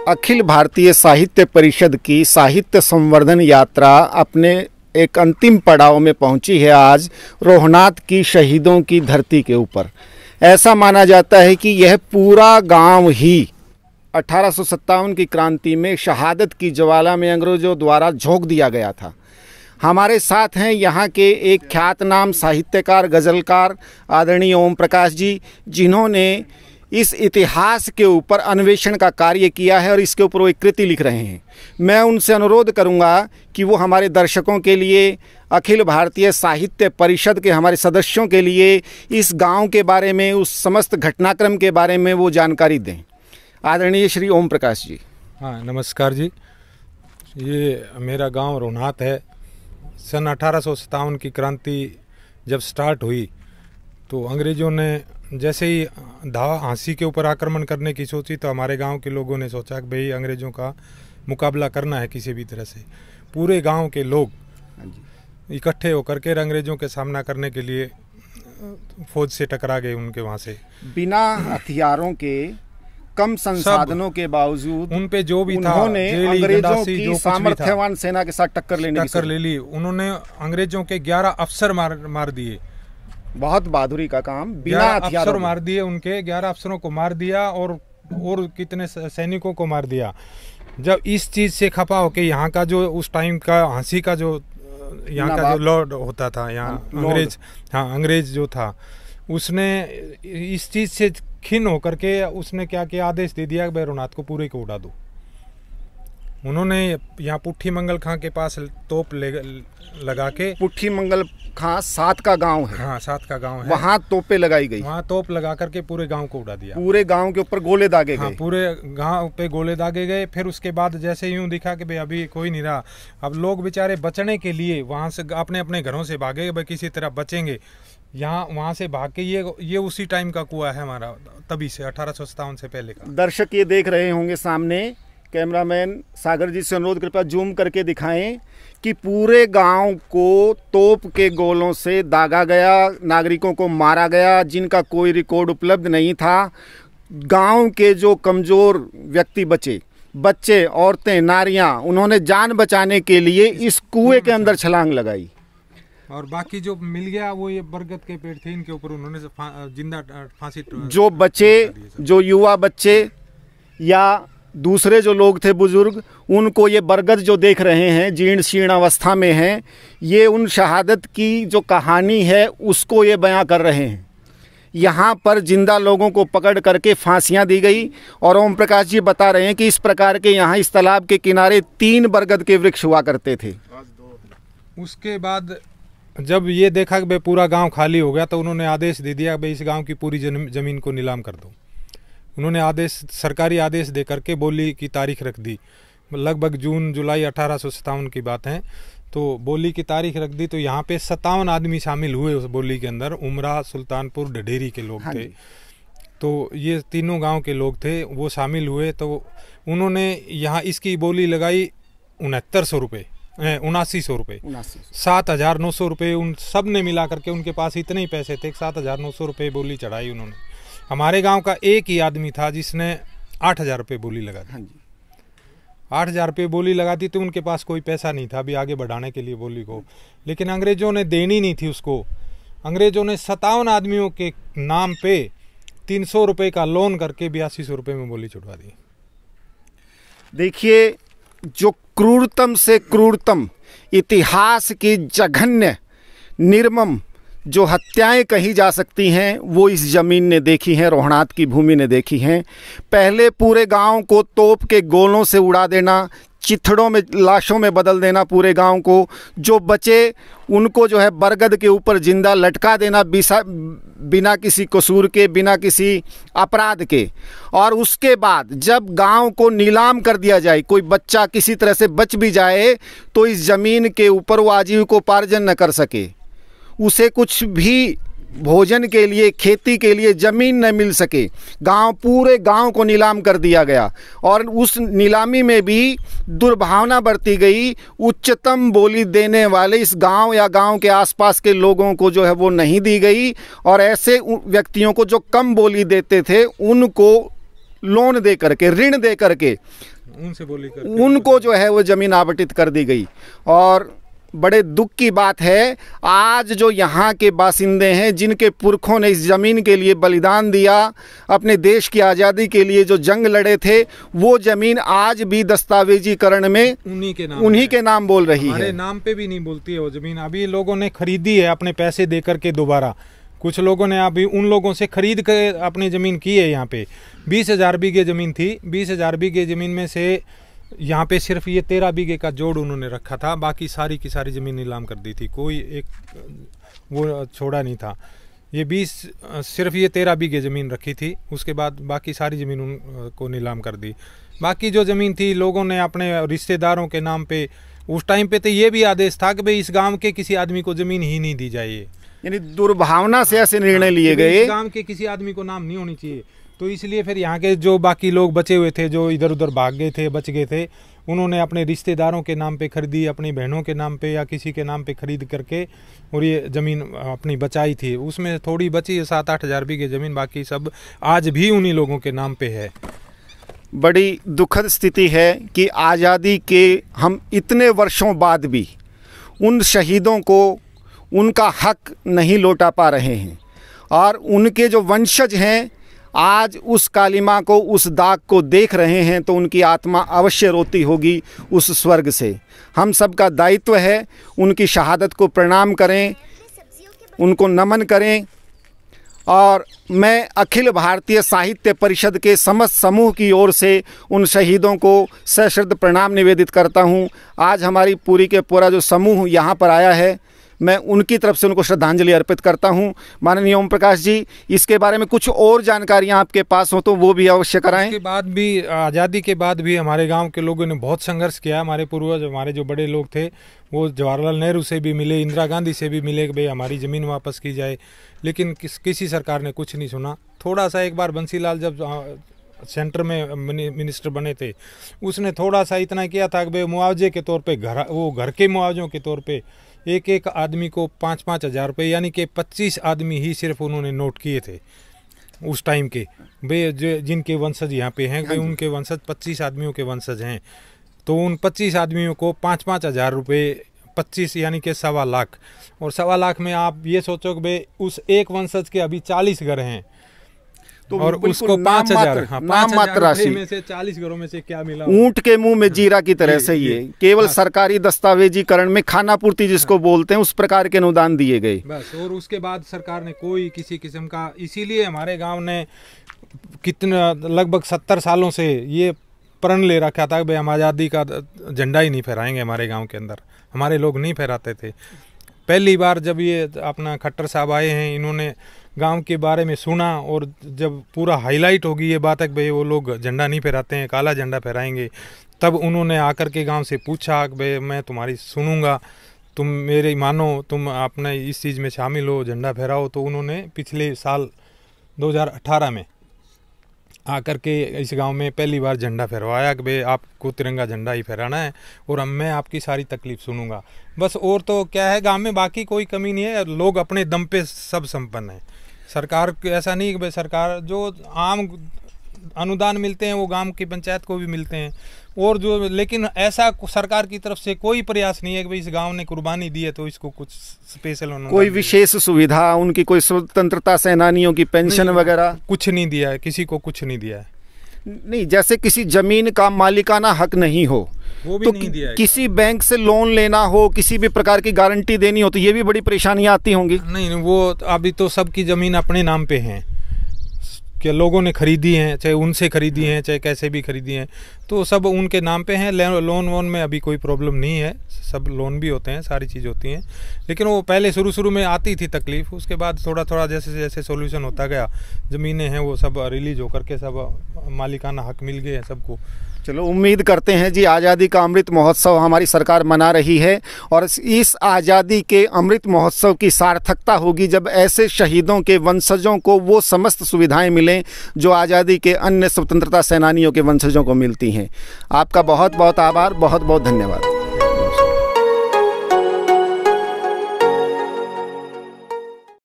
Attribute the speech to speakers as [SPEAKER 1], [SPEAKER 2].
[SPEAKER 1] अखिल भारतीय साहित्य परिषद की साहित्य संवर्धन यात्रा अपने एक अंतिम पड़ाव में पहुंची है आज रोहनात की शहीदों की धरती के ऊपर। ऐसा माना जाता है कि यह पूरा गांव ही 1857 की क्रांति में शहादत की ज्वाला में अंग्रेज़ों द्वारा झोंक दिया गया था। हमारे साथ हैं यहाँ के एक ख्यातनाम साहित्यकार गज़लकार आदरणीय ओम प्रकाश जी, जिन्होंने इस इतिहास के ऊपर अन्वेषण का कार्य किया है और इसके ऊपर वो एक कृति लिख रहे हैं। मैं उनसे अनुरोध करूंगा कि वो हमारे दर्शकों के लिए, अखिल भारतीय साहित्य परिषद के हमारे सदस्यों के लिए इस गांव के बारे में, उस समस्त घटनाक्रम के बारे में वो जानकारी दें। आदरणीय श्री ओम प्रकाश जी।
[SPEAKER 2] हाँ, नमस्कार जी। ये मेरा गांव रोहनात है। सन 1857 की क्रांति जब स्टार्ट हुई तो अंग्रेज़ों ने जैसे ही हाँसी के ऊपर आक्रमण करने की सोची तो हमारे गांव के लोगों ने सोचा कि भाई अंग्रेज़ों का मुकाबला करना है किसी भी तरह से। पूरे गांव के लोग इकट्ठे होकर के अंग्रेज़ों के सामना करने के लिए फौज से टकरा गए। उनके वहाँ से
[SPEAKER 1] बिना हथियारों के, कम संसाधनों के बावजूद
[SPEAKER 2] उन पे जो भी था,
[SPEAKER 1] उन्होंने अंग्रेजों की सामर्थ्यवान सेना के साथ टक्कर ले
[SPEAKER 2] ली। उन्होंने अंग्रेजों के 11 अफसर मार दिए।
[SPEAKER 1] बहुत बहादुरी का काम। बिना
[SPEAKER 2] अफसर मार दिए, उनके 11 अफसरों को मार दिया और कितने सैनिकों को मार दिया। जब इस चीज से खपा होके यहाँ का जो उस टाइम का हाँसी का जो यहाँ का जो लॉर्ड होता था, यहाँ अंग्रेज जो था, उसने इस चीज से खिन्न होकर के उसने क्या किया, आदेश दे दिया कि भाई रोहनात को पूरे को उड़ा दो। उन्होंने यहाँ पुट्ठी मंगल खां के पास तोप लगा के,
[SPEAKER 1] पुट्ठी मंगल खां सात का गांव है।
[SPEAKER 2] हाँ, सात का गांव है।
[SPEAKER 1] वहाँ तोपें लगाई गई।
[SPEAKER 2] वहाँ तोप लगा करके पूरे गांव को उड़ा दिया।
[SPEAKER 1] पूरे गांव के ऊपर गोले दागे गए।
[SPEAKER 2] पूरे गांव पे गोले दागे गए। फिर उसके बाद जैसे यूं दिखा कि भाई अभी कोई नहीं रहा। अब लोग बेचारे बचने के लिए वहाँ से अपने अपने घरों से भागे, भाई किसी तरह बचेंगे। यहाँ वहाँ से भाग के ये उसी टाइम का कुआं है हमारा, तभी से 1857 से पहले का।
[SPEAKER 1] दर्शक ये देख रहे होंगे सामने, कैमरामैन सागर जी से अनुरोध कृपया जूम करके दिखाएं कि पूरे गांव को तोप के गोलों से दागा गया, नागरिकों को मारा गया जिनका कोई रिकॉर्ड उपलब्ध नहीं था। गांव के जो कमज़ोर व्यक्ति बचे, बच्चे, औरतें, नारियां, उन्होंने जान बचाने के लिए इस कुएं के अंदर छलांग लगाई।
[SPEAKER 2] और बाकी जो मिल गया वो ये बरगद के पेड़ थे, इनके ऊपर उन्होंने जिंदा फांसी। जो
[SPEAKER 1] बच्चे, जो युवा बच्चे या दूसरे जो लोग थे बुजुर्ग, उनको ये बरगद जो देख रहे हैं जीर्ण शीर्ण अवस्था में हैं, ये उन शहादत की जो कहानी है उसको ये बयां कर रहे हैं। यहाँ पर जिंदा लोगों को पकड़ करके फांसियाँ दी गई। और ओम प्रकाश जी बता रहे हैं कि इस प्रकार के यहाँ इस तालाब के किनारे 3 बरगद के वृक्ष हुआ करते थे।
[SPEAKER 2] उसके बाद जब ये देखा कि भाई पूरा गांव खाली हो गया तो उन्होंने आदेश दे दिया भाई इस गांव की पूरी जमीन को नीलाम कर दो। उन्होंने सरकारी आदेश दे करके बोली की तारीख रख दी। लगभग जून जुलाई 1857 की बात है। तो बोली की तारीख रख दी तो यहाँ पे 57 आदमी शामिल हुए उस बोली के अंदर। उमरा, सुल्तानपुर, ढडेरी के लोग थे। तो ये तीनों गांव के लोग थे, वो शामिल हुए। तो उन्होंने यहाँ इसकी बोली लगाई 6900 रुपये, 7900 रुपये, 7900 रुपये। उन सब ने मिला करके, उनके पास इतने ही पैसे थे, 7900 रुपये बोली चढ़ाई उन्होंने। हमारे गांव का एक ही आदमी था जिसने 8000 रुपये बोली लगा दी। 8000 रुपये बोली लगा दी तो उनके पास कोई पैसा नहीं था अभी आगे बढ़ाने के लिए बोली को। लेकिन अंग्रेजों ने देनी नहीं थी उसको। अंग्रेजों ने 57 आदमियों के नाम पे 300 रुपये का लोन करके 8200 रुपये में बोली चढ़वा दी।
[SPEAKER 1] देखिए, जो क्रूरतम से क्रूरतम, इतिहास की जघन्य, निर्मम जो हत्याएं कही जा सकती हैं वो इस ज़मीन ने देखी हैं, रोहनात की भूमि ने देखी हैं। पहले पूरे गांव को तोप के गोलों से उड़ा देना, चिथड़ों में, लाशों में बदल देना पूरे गांव को। जो बचे उनको जो है बरगद के ऊपर जिंदा लटका देना बिना किसी कसूर के, बिना किसी अपराध के। और उसके बाद जब गांव को नीलाम कर दिया जाए, कोई बच्चा किसी तरह से बच भी जाए तो इस ज़मीन के ऊपर वो आजीविकोपार्जन न कर सके, उसे कुछ भी भोजन के लिए, खेती के लिए ज़मीन न मिल सके। पूरे गांव को नीलाम कर दिया गया। और उस नीलामी में भी दुर्भावना बरती गई। उच्चतम बोली देने वाले इस गांव या गांव के आसपास के लोगों को जो है वो नहीं दी गई। और ऐसे व्यक्तियों को जो कम बोली देते थे उनको लोन दे करके, ऋण दे करके
[SPEAKER 2] उनसे बोली कर
[SPEAKER 1] उनको जो है वो ज़मीन आवंटित कर दी गई। और बड़े दुख की बात है, आज जो यहाँ के बासिंदे हैं, जिनके पुरखों ने इस ज़मीन के लिए बलिदान दिया, अपने देश की आज़ादी के लिए जो जंग लड़े थे, वो ज़मीन आज भी दस्तावेजीकरण में उन्हीं के नाम बोल रही है।
[SPEAKER 2] हमारे नाम पे भी नहीं बोलती है वो ज़मीन। अभी लोगों ने खरीदी है अपने पैसे दे करके दोबारा, कुछ लोगों ने अभी उन लोगों से खरीद कर अपनी ज़मीन की है। यहाँ पे 20,000 बीघे ज़मीन थी, 20,000 बीघे ज़मीन में से यहाँ पे सिर्फ ये 13 बीघे का जोड़ उन्होंने रखा था, बाकी सारी की सारी ज़मीन नीलाम कर दी थी, कोई एक वो छोड़ा नहीं था। ये सिर्फ ये 13 बीघे ज़मीन रखी थी, उसके बाद बाकी सारी ज़मीन उनको नीलाम कर दी। बाकी जो ज़मीन थी लोगों ने अपने रिश्तेदारों के नाम पे, उस टाइम पे तो ये भी आदेश था कि भाई इस गांव के किसी आदमी को ज़मीन ही नहीं दी जाए,
[SPEAKER 1] यानी दुर्भावना से ऐसे निर्णय लिए गए।
[SPEAKER 2] इस गांव के किसी आदमी को नाम नहीं होनी चाहिए। तो इसलिए फिर यहाँ के जो बाकी लोग बचे हुए थे, जो इधर उधर भाग गए थे, बच गए थे, उन्होंने अपने रिश्तेदारों के नाम पे खरीदी, अपनी बहनों के नाम पे या किसी के नाम पे खरीद करके और ये ज़मीन अपनी बचाई थी। उसमें थोड़ी बची है 7-8 हज़ार बीघे ज़मीन, बाकी सब आज भी उन्हीं लोगों के नाम पे है।
[SPEAKER 1] बड़ी दुखद स्थिति है कि आज़ादी के हम इतने वर्षों बाद भी उन शहीदों को उनका हक नहीं लौटा पा रहे हैं, और उनके जो वंशज हैं आज उस कालिमा को, उस दाग को देख रहे हैं, तो उनकी आत्मा अवश्य रोती होगी उस स्वर्ग से। हम सब का दायित्व है उनकी शहादत को प्रणाम करें, उनको नमन करें। और मैं अखिल भारतीय साहित्य परिषद के समस्त समूह की ओर से उन शहीदों को सश्रद्ध प्रणाम निवेदित करता हूं। आज हमारी पूरी के पूरा जो समूह यहाँ पर आया है, मैं उनकी तरफ से उनको श्रद्धांजलि अर्पित करता हूं। माननीय ओम प्रकाश जी, इसके बारे में कुछ और जानकारियां आपके पास हो तो वो भी अवश्य कराएं।
[SPEAKER 2] इसके बाद भी, आज़ादी के बाद भी हमारे गांव के लोगों ने बहुत संघर्ष किया। हमारे पूर्वज, हमारे जो बड़े लोग थे, वो जवाहरलाल नेहरू से भी मिले, इंदिरा गांधी से भी मिले कि भाई हमारी ज़मीन वापस की जाए, लेकिन किसी सरकार ने कुछ नहीं सुना। थोड़ा सा एक बार बंसीलाल जब सेंटर में मिनिस्टर बने थे, उसने थोड़ा सा इतना किया था कि भाई मुआवजे के तौर पे घर के मुआवजों के तौर पे एक आदमी को 5-5 हज़ार रुपये, यानी कि 25 आदमी ही सिर्फ उन्होंने नोट किए थे उस टाइम के। भाई जिनके वंशज यहाँ पे हैं, भाई उनके वंशज 25 आदमियों के वंशज हैं, तो उन 25 आदमियों को 5-5 हज़ार रुपये, 25 यानी कि 1.25 लाख। और 1.25 लाख में आप ये सोचो कि भाई उस एक वंशज के अभी 40 घर हैं, तो और उसको 5,000 राशि में से 40 घरों में से क्या मिला?
[SPEAKER 1] ऊंट के मुंह में जीरा की तरह से ये केवल सरकारी दस्तावेजीकरण में खाना पूर्ति जिसको बोलते हैं, उस प्रकार के अनुदान दिए गए
[SPEAKER 2] बस। और उसके बाद सरकार ने कोई किसी किस्म का, इसीलिए हमारे गांव ने कितना लगभग 70 सालों से ये प्रण ले रखा था कि भाई हम आज़ादी का झंडा ही नहीं फहराएंगे हमारे गाँव के अंदर। हमारे लोग नहीं फहराते थे। पहली बार जब ये अपना खट्टर साहब आए हैं, इन्होंने गांव के बारे में सुना, और जब पूरा हाईलाइट होगी ये बात है कि भाई वो लोग झंडा नहीं फहराते हैं, काला झंडा फहराएंगे, तब उन्होंने आकर के गांव से पूछा कि भाई मैं तुम्हारी सुनूंगा, तुम मेरी मानो, तुम अपने इस चीज़ में शामिल हो, झंडा फहराओ। तो उन्होंने पिछले साल 2018 में आकर के इस गांव में पहली बार झंडा फहरवाया कि भाई आपको तिरंगा झंडा ही फहराना है, और मैं आपकी सारी तकलीफ सुनूंगा बस। और तो क्या है, गांव में बाकी कोई कमी नहीं है, लोग अपने दम पे सब संपन्न हैं। सरकार ऐसा नहीं कि भाई सरकार जो आम अनुदान मिलते हैं वो गांव की पंचायत को भी मिलते हैं, और जो, लेकिन ऐसा सरकार की तरफ से कोई प्रयास नहीं है कि भाई इस गांव ने कुर्बानी दी है तो इसको कुछ स्पेशल
[SPEAKER 1] कोई विशेष सुविधा, उनकी कोई स्वतंत्रता सेनानियों की पेंशन वगैरह
[SPEAKER 2] कुछ नहीं दिया है, किसी को कुछ नहीं दिया है।
[SPEAKER 1] नहीं, जैसे किसी जमीन का मालिकाना हक नहीं हो,
[SPEAKER 2] वो भी
[SPEAKER 1] तो
[SPEAKER 2] नहीं दिया है।
[SPEAKER 1] किसी बैंक से लोन लेना हो, किसी भी प्रकार की गारंटी देनी हो, तो ये भी बड़ी परेशानियां आती होंगी।
[SPEAKER 2] नहीं, वो अभी तो सबकी ज़मीन अपने नाम पे हैं, कि लोगों ने खरीदी हैं, चाहे उनसे खरीदी हैं, चाहे कैसे भी खरीदी हैं, तो सब उनके नाम पे हैं। लोन वोन में अभी कोई प्रॉब्लम नहीं है, सब लोन भी होते हैं, सारी चीज़ होती हैं। लेकिन वो पहले शुरू में आती थी तकलीफ, उसके बाद थोड़ा थोड़ा जैसे जैसे सोल्यूशन होता गया, ज़मीनें हैं वो सब रिलीज होकर के सब मालिकाना हक मिल गए हैं सबको।
[SPEAKER 1] चलो, उम्मीद करते हैं जी, आज़ादी का अमृत महोत्सव हमारी सरकार मना रही है, और इस आज़ादी के अमृत महोत्सव की सार्थकता होगी जब ऐसे शहीदों के वंशजों को वो समस्त सुविधाएं मिलें जो आज़ादी के अन्य स्वतंत्रता सेनानियों के वंशजों को मिलती हैं। आपका बहुत बहुत आभार, बहुत बहुत धन्यवाद।